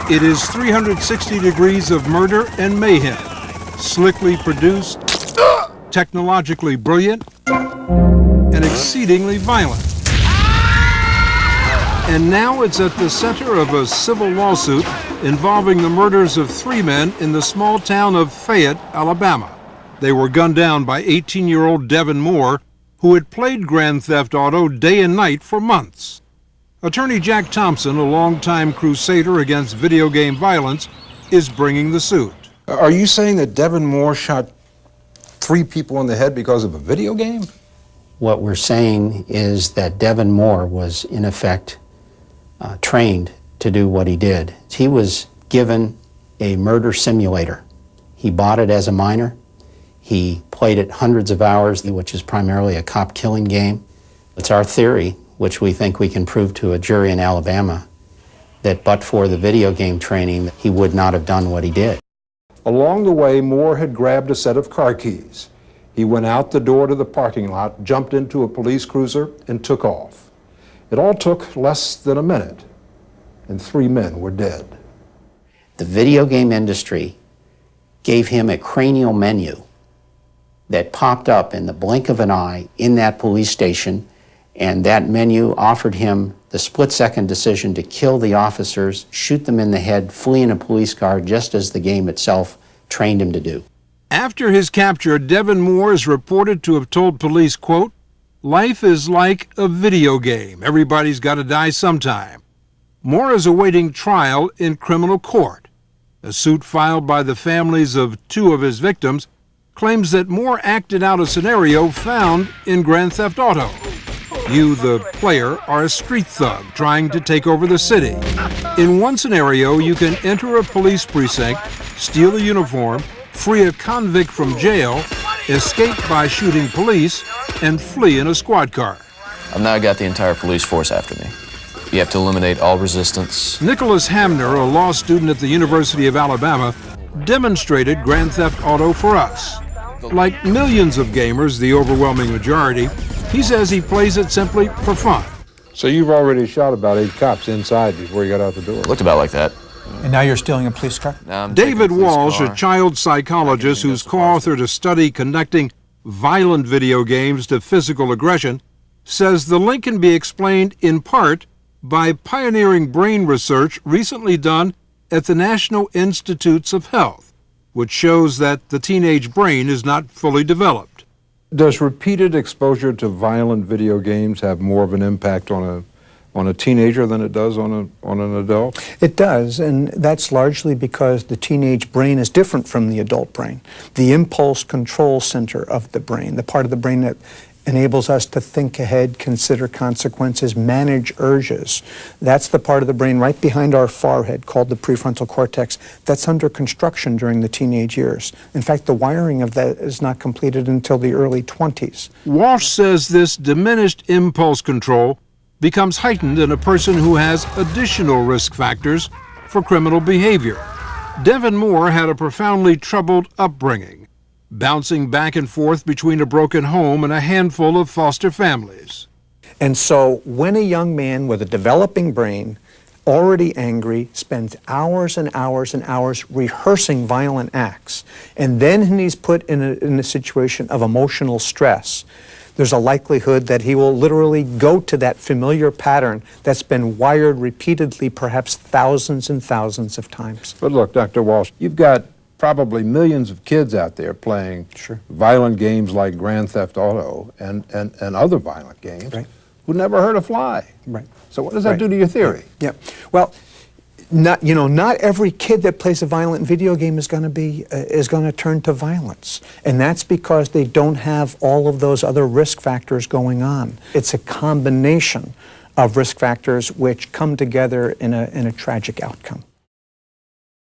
It is 360 degrees of murder and mayhem, slickly produced, technologically brilliant, and exceedingly violent. And now it's at the center of a civil lawsuit involving the murders of 3 men in the small town of Fayette, Alabama. They were gunned down by 18-year-old Devin Moore, who had played Grand Theft Auto day and night for months. Attorney Jack Thompson, a longtime crusader against video game violence, is bringing the suit. Are you saying that Devin Moore shot 3 people in the head because of a video game? What we're saying is that Devin Moore was, in effect, trained to do what he did. He was given a murder simulator. He bought it as a minor. He played it hundreds of hours, which is primarily a cop-killing game. It's our theory, which we think we can prove to a jury in Alabama, that but for the video game training, he would not have done what he did. Along the way, Moore had grabbed a set of car keys. He went out the door to the parking lot, jumped into a police cruiser, and took off. It all took less than a minute, and 3 men were dead. The video game industry gave him a cranial menu that popped up in the blink of an eye in that police station, and that menu offered him the split-second decision to kill the officers, shoot them in the head, flee in a police car, just as the game itself trained him to do. After his capture, Devin Moore is reported to have told police, quote, "Life is like a video game. Everybody's got to die sometime." Moore is awaiting trial in criminal court. A suit filed by the families of 2 of his victims claims that Moore acted out a scenario found in Grand Theft Auto. You, the player, are a street thug trying to take over the city. In one scenario, you can enter a police precinct, steal a uniform, free a convict from jail, escape by shooting police, and flee in a squad car. I've now got the entire police force after me. You have to eliminate all resistance. Nicholas Hamner, a law student at the University of Alabama, demonstrated Grand Theft Auto for us. Like millions of gamers, the overwhelming majority, he says he plays it simply for fun. So you've already shot about 8 cops inside before you got out the door? Looked about like that. And now you're stealing a police car? David Walsh, a child psychologist who's co-authored a study connecting violent video games to physical aggression, says the link can be explained in part by pioneering brain research recently done at the National Institutes of Health, which shows that the teenage brain is not fully developed. Does repeated exposure to violent video games have more of an impact on a teenager than it does on an adult? It does, and that's largely because the teenage brain is different from the adult brain. The impulse control center of the brain, the part of the brain that enables us to think ahead, consider consequences, manage urges. That's the part of the brain right behind our forehead called the prefrontal cortex that's under construction during the teenage years. In fact, the wiring of that is not completed until the early 20s. Walsh says this diminished impulse control becomes heightened in a person who has additional risk factors for criminal behavior. Devin Moore had a profoundly troubled upbringing, bouncing back and forth between a broken home and a handful of foster families. And so when a young man with a developing brain, already angry, spends hours and hours and hours rehearsing violent acts, and then he's put in a situation of emotional stress, there's a likelihood that he will literally go to that familiar pattern that's been wired repeatedly, perhaps thousands and thousands of times. But look, Dr. Walsh, you've got probably millions of kids out there playing violent games like Grand Theft Auto and other violent games who never hurt a fly. Right. So what does that do to your theory? Yeah. Well, not every kid that plays a violent video game is going to turn to violence, and that's because they don't have all of those other risk factors going on. It's a combination of risk factors which come together in a tragic outcome.